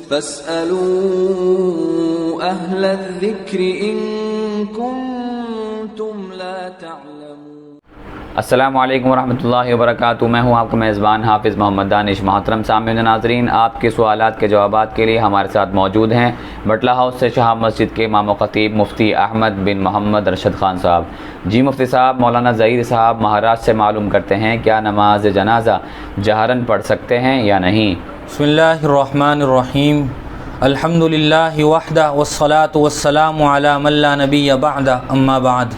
فاسألوا أهل الذكر إن كنتم لا تعلمون۔ السلام علیکم ورحمۃ اللہ وبرکاتہ۔ میں ہوں آپ کا میزبان حافظ محمد دانش۔ محترم سامعین ناظرین، آپ کے سوالات کے جوابات کے لیے ہمارے ساتھ موجود ہیں بٹلہ ہاؤس سے شہاب مسجد کے امام و خطیب مفتی احمد بن محمد ارشد خان صاحب۔ جی مفتی صاحب، مولانا ظہیر صاحب مہاراشٹر سے معلوم کرتے ہیں کیا نماز جنازہ جہرن پڑھ سکتے ہیں یا نہیں؟ بسم اللہ الرحمن الرحیم، الحمد للہ وحدہ والصلاة والسلام علی من لا نبی بعدہ، اما بعد۔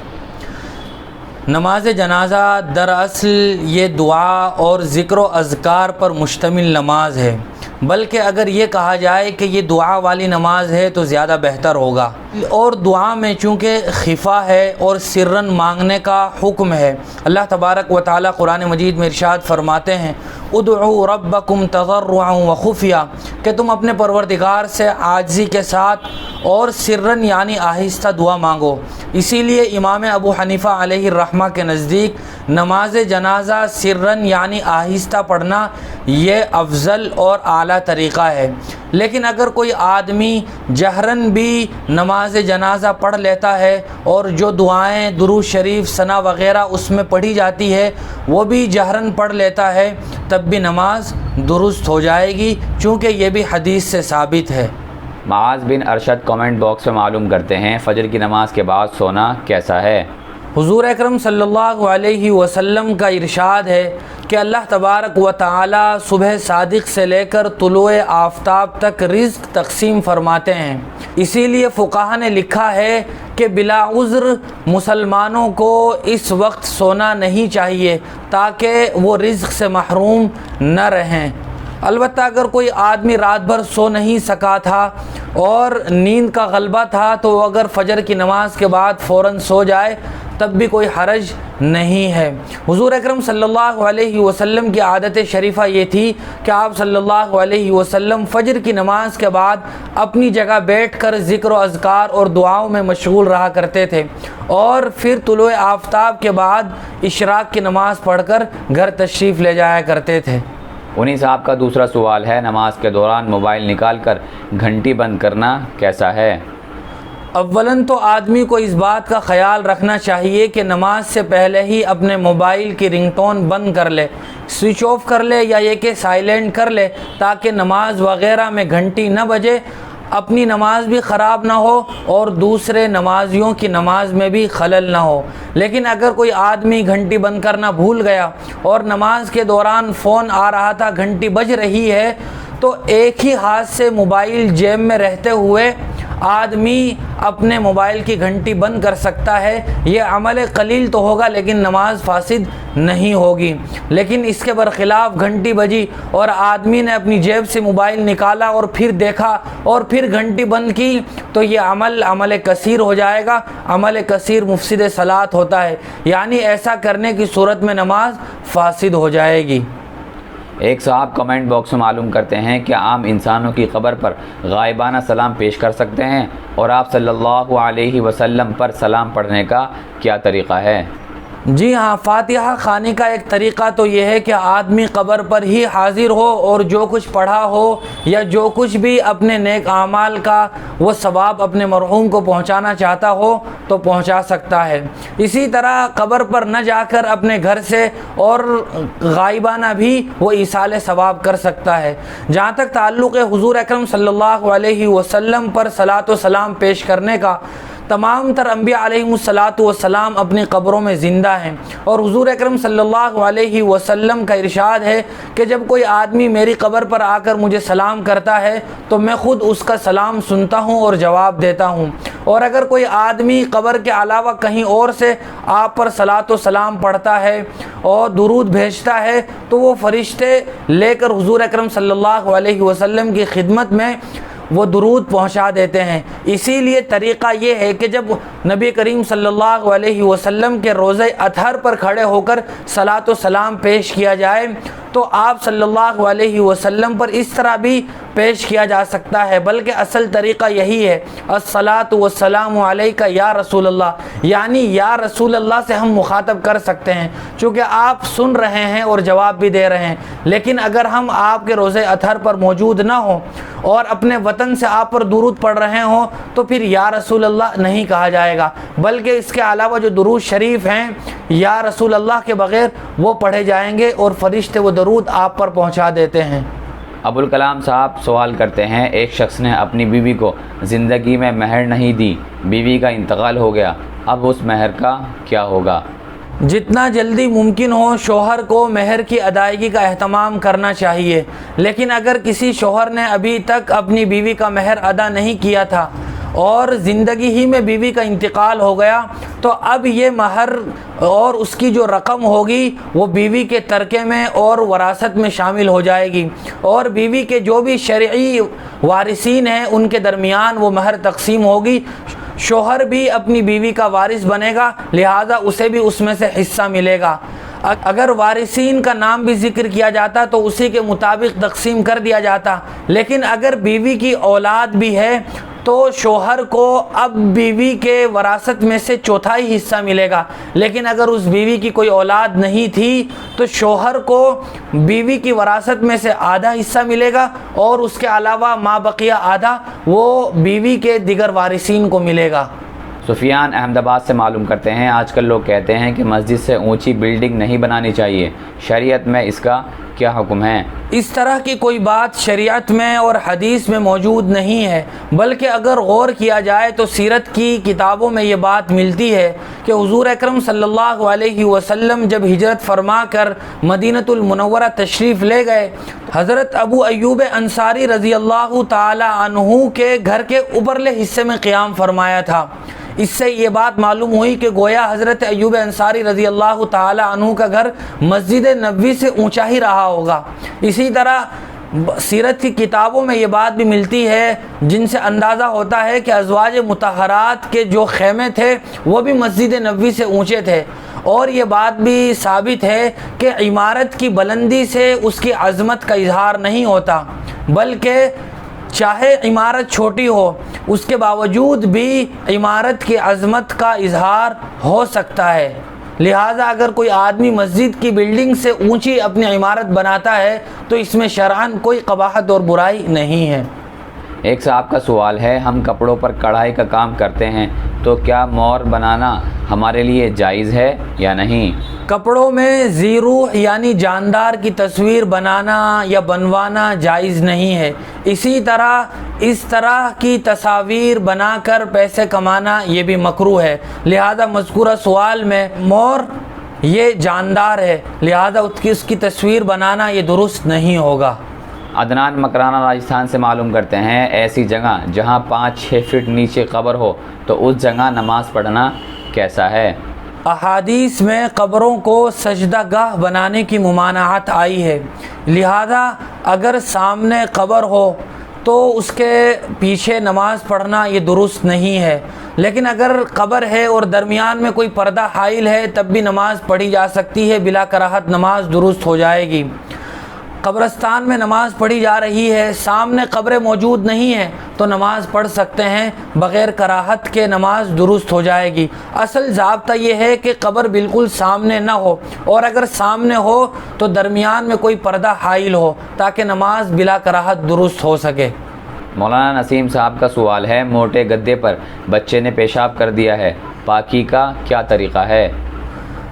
نماز جنازہ دراصل یہ دعا اور ذکر و اذکار پر مشتمل نماز ہے، بلکہ اگر یہ کہا جائے کہ یہ دعا والی نماز ہے تو زیادہ بہتر ہوگا۔ اور دعا میں چونکہ خفا ہے اور سرن مانگنے کا حکم ہے، اللہ تبارک و تعالی قرآن مجید میں ارشاد فرماتے ہیں ادعوا ربکم تضرعا وخفیہ، کہ تم اپنے پروردگار سے عاجزی کے ساتھ اور سرن یعنی آہستہ دعا مانگو۔ اسی لیے امام ابو حنیفہ علیہ الرحمہ کے نزدیک نماز جنازہ سرن یعنی آہستہ پڑھنا یہ افضل اور اعلیٰ طریقہ ہے۔ لیکن اگر کوئی آدمی جہرن بھی نماز جنازہ پڑھ لیتا ہے اور جو دعائیں درود شریف ثنا وغیرہ اس میں پڑھی جاتی ہے وہ بھی جہرن پڑھ لیتا ہے، تب بھی نماز درست ہو جائے گی، چونکہ یہ بھی حدیث سے ثابت ہے۔ معاذ بن ارشد کامنٹ باکس میں معلوم کرتے ہیں فجر کی نماز کے بعد سونا کیسا ہے؟ حضور اکرم صلی اللہ علیہ وسلم کا ارشاد ہے کہ اللہ تبارک و تعالی صبح صادق سے لے کر طلوع آفتاب تک رزق تقسیم فرماتے ہیں۔ اسی لیے فقہا نے لکھا ہے کہ بلا عذر مسلمانوں کو اس وقت سونا نہیں چاہیے تاکہ وہ رزق سے محروم نہ رہیں۔ البتہ اگر کوئی آدمی رات بھر سو نہیں سکا تھا اور نیند کا غلبہ تھا تو اگر فجر کی نماز کے بعد فوراً سو جائے تب بھی کوئی حرج نہیں ہے۔ حضور اکرم صلی اللہ علیہ وسلم کی عادت شریفہ یہ تھی کہ آپ صلی اللہ علیہ وسلم فجر کی نماز کے بعد اپنی جگہ بیٹھ کر ذکر و اذکار اور دعاؤں میں مشغول رہا کرتے تھے، اور پھر طلوع آفتاب کے بعد اشراق کی نماز پڑھ کر گھر تشریف لے جایا کرتے تھے۔ انہی صاحب کا دوسرا سوال ہے نماز کے دوران موبائل نکال کر گھنٹی بند کرنا کیسا ہے؟ اولاً تو آدمی کو اس بات کا خیال رکھنا چاہیے کہ نماز سے پہلے ہی اپنے موبائل کی رنگ ٹون بند کر لے، سوئچ آف کر لے یا یہ کہ سائلنٹ کر لے، تاکہ نماز وغیرہ میں گھنٹی نہ بجے، اپنی نماز بھی خراب نہ ہو اور دوسرے نمازیوں کی نماز میں بھی خلل نہ ہو۔ لیکن اگر کوئی آدمی گھنٹی بند کرنا بھول گیا اور نماز کے دوران فون آ رہا تھا، گھنٹی بج رہی ہے، تو ایک ہی ہاتھ سے موبائل جیب میں رہتے ہوئے آدمی اپنے موبائل کی گھنٹی بند کر سکتا ہے۔ یہ عمل قلیل تو ہوگا لیکن نماز فاسد نہیں ہوگی۔ لیکن اس کے برخلاف گھنٹی بجی اور آدمی نے اپنی جیب سے موبائل نکالا اور پھر دیکھا اور پھر گھنٹی بند کی تو یہ عمل کثیر ہو جائے گا۔ عمل کثیر مفسد صلاۃ ہوتا ہے، یعنی ایسا کرنے کی صورت میں نماز فاسد ہو جائے گی۔ ایک صاحب کمنٹ باکس میں معلوم کرتے ہیں کہ عام انسانوں کی قبر پر غائبانہ سلام پیش کر سکتے ہیں، اور آپ صلی اللہ علیہ وسلم پر سلام پڑھنے کا کیا طریقہ ہے؟ جی ہاں، فاتحہ خوانی کا ایک طریقہ تو یہ ہے کہ آدمی قبر پر ہی حاضر ہو اور جو کچھ پڑھا ہو یا جو کچھ بھی اپنے نیک اعمال کا وہ ثواب اپنے مرحوم کو پہنچانا چاہتا ہو تو پہنچا سکتا ہے۔ اسی طرح قبر پر نہ جا کر اپنے گھر سے اور غائبانہ بھی وہ ایصال ثواب کر سکتا ہے۔ جہاں تک تعلق ہے حضور اکرم صلی اللہ علیہ وسلم پر صلاۃ و سلام پیش کرنے کا، تمام تر انبیاء علیہم الصلاۃ والسلام اپنی قبروں میں زندہ ہیں، اور حضور اکرم صلی اللہ علیہ وسلم کا ارشاد ہے کہ جب کوئی آدمی میری قبر پر آ کر مجھے سلام کرتا ہے تو میں خود اس کا سلام سنتا ہوں اور جواب دیتا ہوں، اور اگر کوئی آدمی قبر کے علاوہ کہیں اور سے آپ پر صلاۃ و سلام پڑھتا ہے اور درود بھیجتا ہے تو وہ فرشتے لے کر حضور اکرم صلی اللہ علیہ وسلم کی خدمت میں وہ درود پہنچا دیتے ہیں۔ اسی لیے طریقہ یہ ہے کہ جب نبی کریم صلی اللہ علیہ وسلم کے روزہ اطہر پر کھڑے ہو کر صلاۃ و سلام پیش کیا جائے تو آپ صلی اللہ علیہ وسلم پر اس طرح بھی پیش کیا جا سکتا ہے، بلکہ اصل طریقہ یہی ہے، الصلاۃ والسلام علیک یا رسول اللہ، یعنی یا رسول اللہ سے ہم مخاطب کر سکتے ہیں چونکہ آپ سن رہے ہیں اور جواب بھی دے رہے ہیں۔ لیکن اگر ہم آپ کے روزہ اطہر پر موجود نہ ہوں اور اپنے وطن سے آپ پر درود پڑھ رہے ہوں تو پھر یا رسول اللہ نہیں کہا جائے گا، بلکہ اس کے علاوہ جو درود شریف ہیں یا رسول اللہ کے بغیر وہ پڑھے جائیں گے اور فرشتے وہ درود آپ پر پہنچا دیتے ہیں۔ ابوالکلام صاحب سوال کرتے ہیں، ایک شخص نے اپنی بیوی کو زندگی میں مہر نہیں دی، بیوی کا انتقال ہو گیا، اب اس مہر کا کیا ہوگا؟ جتنا جلدی ممکن ہو شوہر کو مہر کی ادائیگی کا اہتمام کرنا چاہیے، لیکن اگر کسی شوہر نے ابھی تک اپنی بیوی کا مہر ادا نہیں کیا تھا اور زندگی ہی میں بیوی کا انتقال ہو گیا تو اب یہ مہر اور اس کی جو رقم ہوگی وہ بیوی کے ترکے میں اور وراثت میں شامل ہو جائے گی، اور بیوی کے جو بھی شرعی وارثین ہیں ان کے درمیان وہ مہر تقسیم ہوگی۔ شوہر بھی اپنی بیوی کا وارث بنے گا، لہٰذا اسے بھی اس میں سے حصہ ملے گا۔ اگر وارثین کا نام بھی ذکر کیا جاتا تو اسی کے مطابق تقسیم کر دیا جاتا، لیکن اگر بیوی کی اولاد بھی ہے تو شوہر کو اب بیوی کے وراثت میں سے چوتھائی حصہ ملے گا، لیکن اگر اس بیوی کی کوئی اولاد نہیں تھی تو شوہر کو بیوی کی وراثت میں سے آدھا حصہ ملے گا اور اس کے علاوہ ما بقیہ آدھا وہ بیوی کے دیگر وارثین کو ملے گا۔ سفیان احمد آباد سے معلوم کرتے ہیں، آج کل لوگ کہتے ہیں کہ مسجد سے اونچی بلڈنگ نہیں بنانی چاہیے، شریعت میں اس کا کیا حکم ہے؟ اس طرح کی کوئی بات شریعت میں اور حدیث میں موجود نہیں ہے، بلکہ اگر غور کیا جائے تو سیرت کی کتابوں میں یہ بات ملتی ہے کہ حضور اکرم صلی اللہ علیہ وسلم جب ہجرت فرما کر مدینۃ المنورہ تشریف لے گئے، حضرت ابو ایوب انصاری رضی اللہ تعالی عنہ کے گھر کے اوپرلے حصے میں قیام فرمایا تھا۔ اس سے یہ بات معلوم ہوئی کہ گویا حضرت ایوب انصاری رضی اللہ تعالی عنہ کا گھر مسجد نبوی سے اونچا ہی رہا ہوگا۔ اسی طرح سیرت کی کتابوں میں یہ بات بھی ملتی ہے جن سے اندازہ ہوتا ہے کہ ازواج مطہرات کے جو خیمے تھے وہ بھی مسجد نبوی سے اونچے تھے، اور یہ بات بھی ثابت ہے کہ عمارت کی بلندی سے اس کی عظمت کا اظہار نہیں ہوتا، بلکہ چاہے عمارت چھوٹی ہو اس کے باوجود بھی عمارت کی عظمت کا اظہار ہو سکتا ہے۔ لہٰذا اگر کوئی آدمی مسجد کی بلڈنگ سے اونچی اپنی عمارت بناتا ہے تو اس میں شرعاً کوئی قباحت اور برائی نہیں ہے۔ ایک صاحب کا سوال ہے، ہم کپڑوں پر کڑھائی کا کام کرتے ہیں تو کیا مور بنانا ہمارے لیے جائز ہے یا نہیں؟ کپڑوں میں زیروح یعنی جاندار کی تصویر بنانا یا بنوانا جائز نہیں ہے، اسی طرح اس طرح کی تصاویر بنا کر پیسے کمانا یہ بھی مکروہ ہے۔ لہذا مذکورہ سوال میں مور یہ جاندار ہے، لہذا اس کی تصویر بنانا یہ درست نہیں ہوگا۔ عدنان مکرانہ راجستھان سے معلوم کرتے ہیں، ایسی جگہ جہاں 5-6 فٹ نیچے قبر ہو تو اس جگہ نماز پڑھنا کیسا ہے؟ احادیث میں قبروں کو سجدہ گاہ بنانے کی ممانعت آئی ہے، لہذا اگر سامنے قبر ہو تو اس کے پیچھے نماز پڑھنا یہ درست نہیں ہے، لیکن اگر قبر ہے اور درمیان میں کوئی پردہ حائل ہے تب بھی نماز پڑھی جا سکتی ہے، بلا کراہت نماز درست ہو جائے گی۔ قبرستان میں نماز پڑھی جا رہی ہے، سامنے قبریں موجود نہیں ہیں تو نماز پڑھ سکتے ہیں، بغیر کراہت کے نماز درست ہو جائے گی۔ اصل ضابطہ یہ ہے کہ قبر بالکل سامنے نہ ہو، اور اگر سامنے ہو تو درمیان میں کوئی پردہ حائل ہو تاکہ نماز بلا کراہت درست ہو سکے۔ مولانا نسیم صاحب کا سوال ہے، موٹے گدے پر بچے نے پیشاب کر دیا ہے، پاکی کا کیا طریقہ ہے؟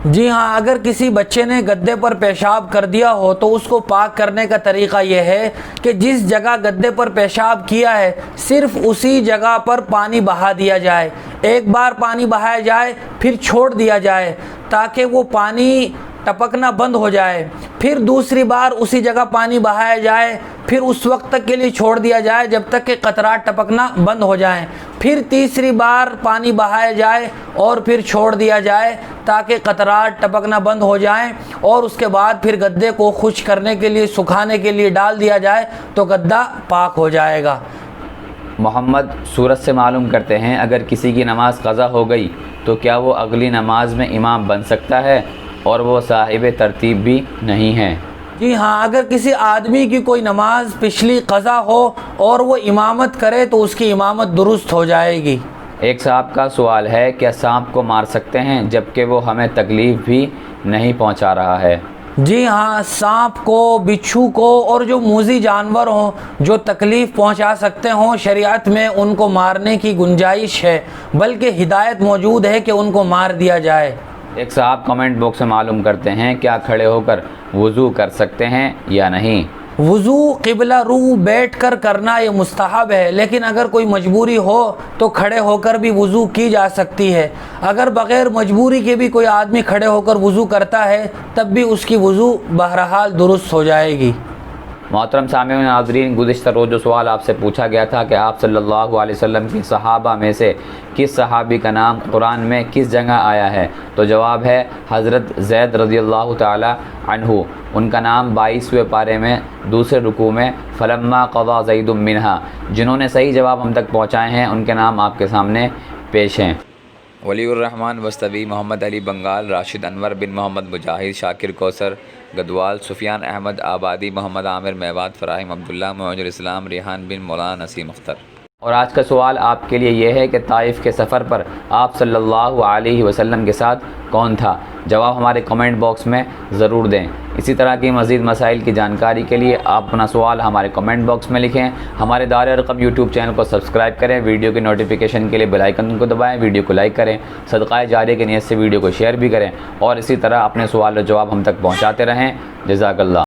جی ہاں، اگر کسی بچے نے گدے پر پیشاب کر دیا ہو تو اس کو پاک کرنے کا طریقہ یہ ہے کہ جس جگہ گدے پر پیشاب کیا ہے صرف اسی جگہ پر پانی بہا دیا جائے، ایک بار پانی بہایا جائے پھر چھوڑ دیا جائے تاکہ وہ پانی ٹپکنا بند ہو جائے، پھر دوسری بار اسی جگہ پانی بہایا جائے، پھر اس وقت تک کے لیے چھوڑ دیا جائے جب تک کہ قطرات ٹپکنا بند ہو جائیں، پھر تیسری بار پانی بہایا جائے اور پھر چھوڑ دیا جائے تاکہ قطرات ٹپکنا بند ہو جائیں، اور اس کے بعد پھر گدے کو خشک کرنے کے لیے سکھانے کے لیے ڈال دیا جائے تو گدا پاک ہو جائے گا۔ محمد سورت سے معلوم کرتے ہیں اگر کسی کی نماز قضا ہو گئی تو کیا وہ اگلی نماز میں امام بن سکتا ہے اور وہ صاحب ترتیب بھی نہیں ہے؟ جی ہاں، اگر کسی آدمی کی کوئی نماز پچھلی قضا ہو اور وہ امامت کرے تو اس کی امامت درست ہو جائے گی۔ ایک صاحب کا سوال ہے، کیا سانپ کو مار سکتے ہیں جبکہ وہ ہمیں تکلیف بھی نہیں پہنچا رہا ہے؟ جی ہاں، سانپ کو، بچھو کو اور جو موذی جانور ہوں جو تکلیف پہنچا سکتے ہوں، شریعت میں ان کو مارنے کی گنجائش ہے، بلکہ ہدایت موجود ہے کہ ان کو مار دیا جائے۔ ایک صاحب کمنٹ باکس میں معلوم کرتے ہیں کیا کھڑے ہو کر وضو کر سکتے ہیں یا نہیں؟ وضو قبلہ رو بیٹھ کر کرنا یہ مستحب ہے، لیکن اگر کوئی مجبوری ہو تو کھڑے ہو کر بھی وضو کی جا سکتی ہے۔ اگر بغیر مجبوری کے بھی کوئی آدمی کھڑے ہو کر وضو کرتا ہے تب بھی اس کی وضو بہرحال درست ہو جائے گی۔ محترم سامعین ناظرین، گزشتہ روز جو سوال آپ سے پوچھا گیا تھا کہ آپ صلی اللہ علیہ وسلم کے صحابہ میں سے کس صحابی کا نام قرآن میں کس جگہ آیا ہے، تو جواب ہے حضرت زید رضی اللہ تعالی عنہ۔ ان کا نام 22ویں پارے میں دوسرے رکوع میں فلما قضا زید منہا، جنہوں نے صحیح جواب ہم تک پہنچائے ہیں ان کے نام آپ کے سامنے پیش ہیں۔ ولی الرحمن وسطوی، محمد علی بنگال، راشد انور بن محمد مجاہد، شاکر کوثر گدوال، سفیان احمد آبادی، محمد عامر میوات، فراہیم عبداللہ، معاذ الاسلام، ریحان بن مولانا نسیم اختر۔ اور آج کا سوال آپ کے لیے یہ ہے کہ طائف کے سفر پر آپ صلی اللہ علیہ وسلم کے ساتھ کون تھا؟ جواب ہمارے کمنٹ باکس میں ضرور دیں۔ اسی طرح کی مزید مسائل کی جانکاری کے لیے آپ اپنا سوال ہمارے کمنٹ باکس میں لکھیں۔ ہمارے دار ارقم یوٹیوب چینل کو سبسکرائب کریں، ویڈیو کی نوٹیفیکیشن کے لیے بیل آئیکن کو دبائیں، ویڈیو کو لائک کریں، صدقہ جاریہ کی نیت سے ویڈیو کو شیئر بھی کریں اور اسی طرح اپنے سوال و جواب ہم تک پہنچاتے رہیں۔ جزاک اللہ۔